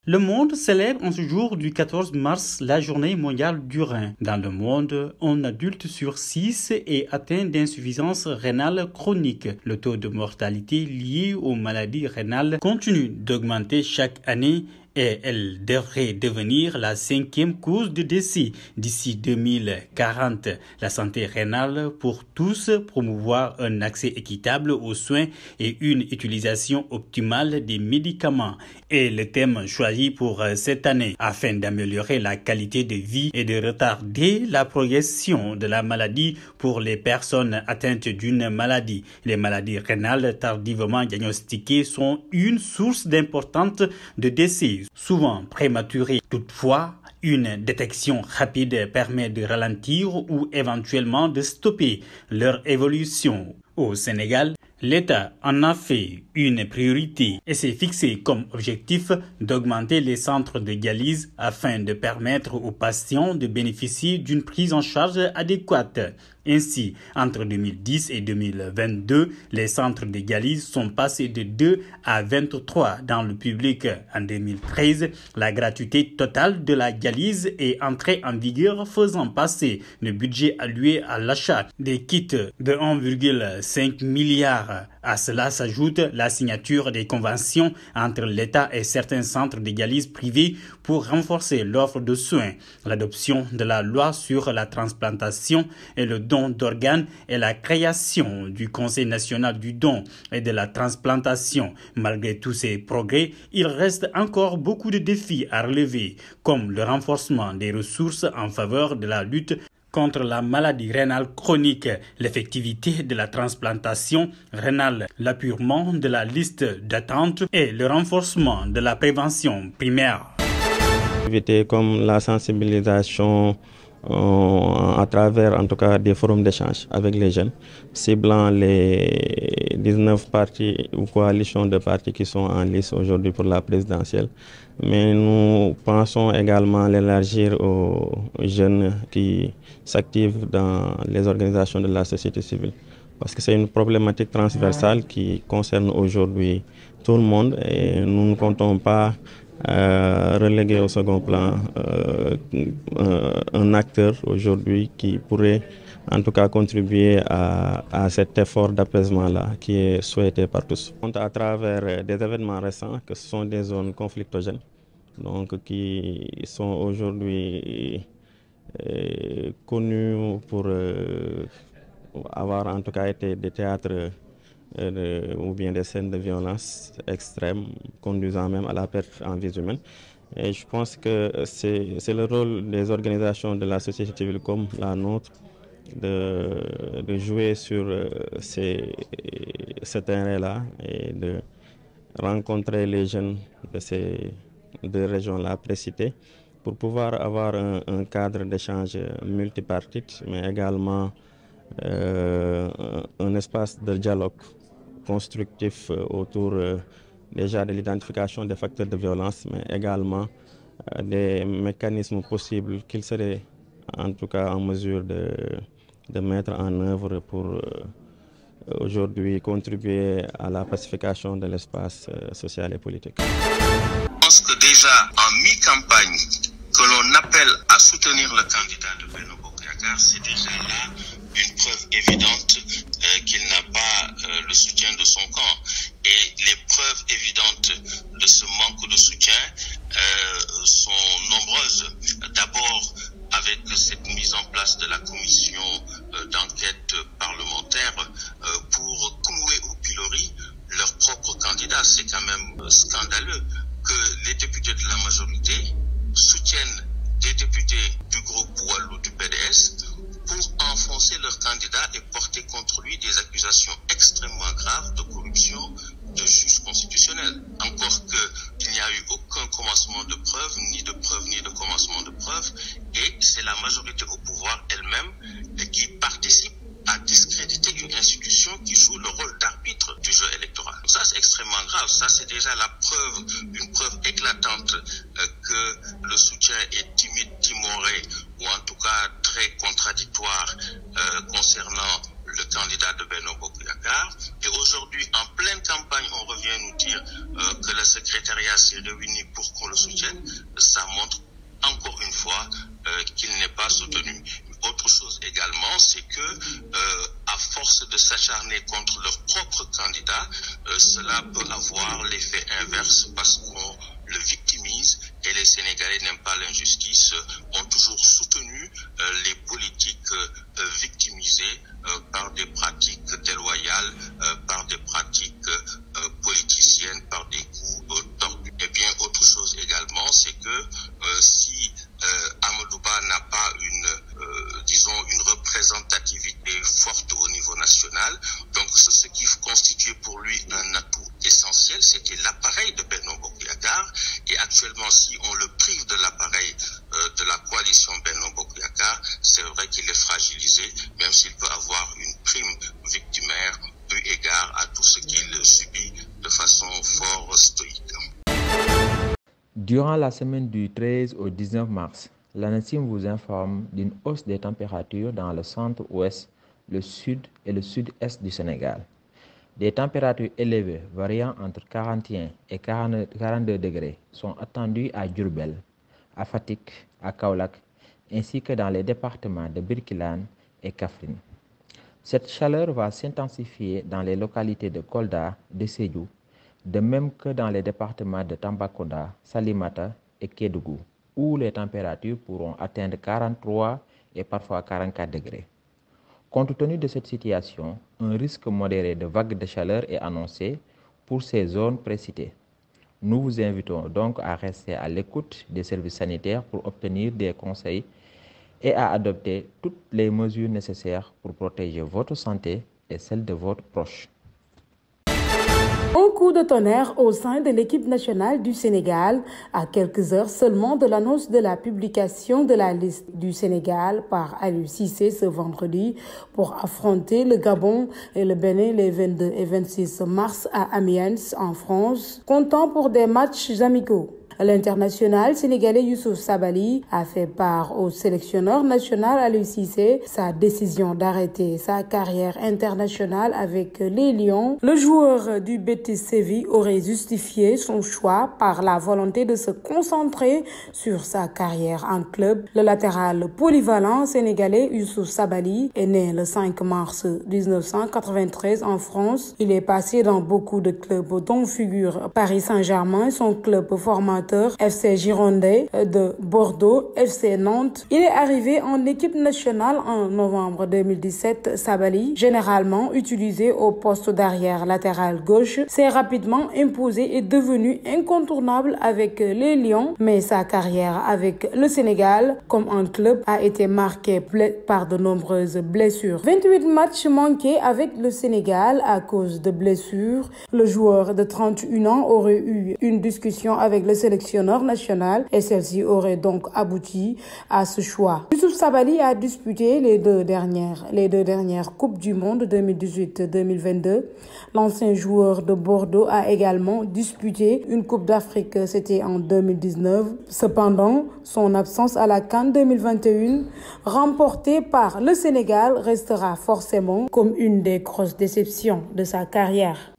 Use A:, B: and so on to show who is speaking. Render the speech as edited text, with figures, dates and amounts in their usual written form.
A: Le monde célèbre en ce jour du 14 mars la journée mondiale du rein. Dans le monde, un adulte sur 6 est atteint d'insuffisance rénale chronique. Le taux de mortalité lié aux maladies rénales continue d'augmenter chaque année et elle devrait devenir la 5e cause de décès d'ici 2040. La santé rénale pour tous, promouvoir un accès équitable aux soins et une utilisation optimale des médicaments est le thème choisi pour cette année afin d'améliorer la qualité de vie et de retarder la progression de la maladie pour les personnes atteintes d'une maladie. Les maladies rénales tardivement diagnostiquées sont une source importante de décès, souvent prématurés. Toutefois, une détection rapide permet de ralentir ou éventuellement de stopper leur évolution. Au Sénégal, l'État en a fait une priorité et s'est fixé comme objectif d'augmenter les centres de dialyse afin de permettre aux patients de bénéficier d'une prise en charge adéquate. Ainsi, entre 2010 et 2022, les centres de dialyse sont passés de 2 à 23 dans le public. En 2013, la gratuité totale de la dialyse est entrée en vigueur, faisant passer le budget alloué à l'achat des kits de 1,5 milliard. À cela s'ajoute la signature des conventions entre l'État et certains centres de dialyse privés pour renforcer l'offre de soins, l'adoption de la loi sur la transplantation et le don d'organes et la création du Conseil national du don et de la transplantation. Malgré tous ces progrès, il reste encore beaucoup de défis à relever, comme le renforcement des ressources en faveur de la lutte contre la maladie rénale chronique, l'effectivité de la transplantation rénale, l'appurement de la liste d'attente et le renforcement de la prévention primaire.
B: Comme la sensibilisation à travers en tout cas des forums d'échange avec les jeunes, ciblant les 19 partis ou coalitions de partis qui sont en lice aujourd'hui pour la présidentielle. Mais nous pensons également l'élargir aux jeunes qui s'activent dans les organisations de la société civile. Parce que c'est une problématique transversale qui concerne aujourd'hui tout le monde et nous ne comptons pas reléguer au second plan un acteur aujourd'hui qui pourrait en tout cas contribuer à cet effort d'apaisement-là qui est souhaité par tous. À travers des événements récents, que ce sont des zones conflictogènes, donc qui sont aujourd'hui connues pour avoir en tout cas été des théâtres ou bien des scènes de violence extrême, conduisant même à la perte en vie humaine. Et je pense que c'est le rôle des organisations de la société civile comme la nôtre de jouer sur ce terrain-là et de rencontrer les jeunes de ces deux régions-là précitées pour pouvoir avoir un cadre d'échange multipartite, mais également un espace de dialogue constructif autour déjà de l'identification des facteurs de violence, mais également des mécanismes possibles qu'ils seraient en tout cas en mesure de mettre en œuvre pour aujourd'hui contribuer à la pacification de l'espace social et politique.
C: Je pense que déjà en mi-campagne, que l'on appelle à soutenir le candidat de Benno Bokk Yakaar, c'est déjà là une preuve évidente qu'il n'a pas le soutien de son camp. Et les preuves évidentes de ce manque de soutien sont nombreuses. D'abord, avec cette mise en place de la commission d'enquête parlementaire pour clouer au pilori leur propre candidat. C'est quand même scandaleux que les députés de la majorité soutiennent des députés du groupe Wallu du PDS pour enfoncer leur candidat et porter contre lui des accusations extrêmement graves de corruption de juges constitutionnels. Encore qu'il n'y a eu aucun commencement de preuve, ni de preuve, ni de commencement de preuve, et c'est la majorité au pouvoir elle-même qui participe à discréditer une institution qui joue le rôle d'arbitre du jeu électoral. Donc ça, c'est extrêmement grave. Ça, c'est déjà la preuve, une preuve éclatante que le soutien est timide, timoré, ou en tout cas très contradictoire concernant le candidat de Benno Bokk Yakaar. Et aujourd'hui, en pleine campagne, on revient nous dire que le secrétariat s'est réuni pour qu'on le soutienne, ça montre encore une fois qu'il n'est pas soutenu. Autre chose également, c'est que à force de s'acharner contre leur propre candidat, cela peut avoir l'effet inverse parce qu'on le victimise et les Sénégalais n'aiment pas l'injustice, ont toujours soutenu les politiques victimisées par des pratiques déloyales, par des pratiques politiciennes, par des coups tordus. Et bien, autre chose également, c'est que si Amadou Ba n'a pas une représentativité forte au niveau national, donc ce qui constituait pour lui un atout essentiel, c'était l'appareil de Benno Bokk Yakaar. Et actuellement, si on le prive de l'appareil de la coalition Benno Bokk Yakaar, c'est vrai qu'il est fragilisé, même s'il peut avoir une prime victimaire eu égard à tout ce qu'il subit de façon fort stoïque.
D: Durant la semaine du 13 au 19 mars, l'ANACIM vous informe d'une hausse des températures dans le centre-ouest, le sud et le sud-est du Sénégal. Des températures élevées variant entre 41 et 42 degrés sont attendues à Diourbel, à Fatick, à Kaolack, ainsi que dans les départements de Birkilane et Kaffrine. Cette chaleur va s'intensifier dans les localités de Kolda, de Sédhiou, de même que dans les départements de Tambacounda, Salimata et Kédougou, où les températures pourront atteindre 43 et parfois 44 degrés. Compte tenu de cette situation, un risque modéré de vague de chaleur est annoncé pour ces zones précitées. Nous vous invitons donc à rester à l'écoute des services sanitaires pour obtenir des conseils et à adopter toutes les mesures nécessaires pour protéger votre santé et celle de votre proche.
E: Un coup de tonnerre au sein de l'équipe nationale du Sénégal, à quelques heures seulement de l'annonce de la publication de la liste du Sénégal par Aliou Cissé ce vendredi pour affronter le Gabon et le Bénin les 22 et 26 mars à Amiens en France, comptant pour des matchs amicaux. L'international sénégalais Youssouf Sabaly a fait part au sélectionneur national Aliou Cissé sa décision d'arrêter sa carrière internationale avec les Lions. Le joueur du Betis Séville aurait justifié son choix par la volonté de se concentrer sur sa carrière en club. Le latéral polyvalent sénégalais Youssouf Sabaly est né le 5 mars 1993 en France. Il est passé dans beaucoup de clubs dont figure Paris Saint-Germain, son club formateur FC Girondins de Bordeaux, FC Nantes. Il est arrivé en équipe nationale en novembre 2017. Sabaly, généralement utilisé au poste d'arrière latéral gauche, s'est rapidement imposé et devenu incontournable avec les Lions, mais sa carrière avec le Sénégal, comme en club, a été marquée par de nombreuses blessures. 28 matchs manqués avec le Sénégal à cause de blessures. Le joueur de 31 ans aurait eu une discussion avec le sélectionneur national et celle-ci aurait donc abouti à ce choix. Youssouf Sabaly a disputé les deux dernières Coupes du Monde 2018-2022. L'ancien joueur de Bordeaux a également disputé une Coupe d'Afrique, c'était en 2019. Cependant, son absence à la CAN 2021, remportée par le Sénégal, restera forcément comme une des grosses déceptions de sa carrière.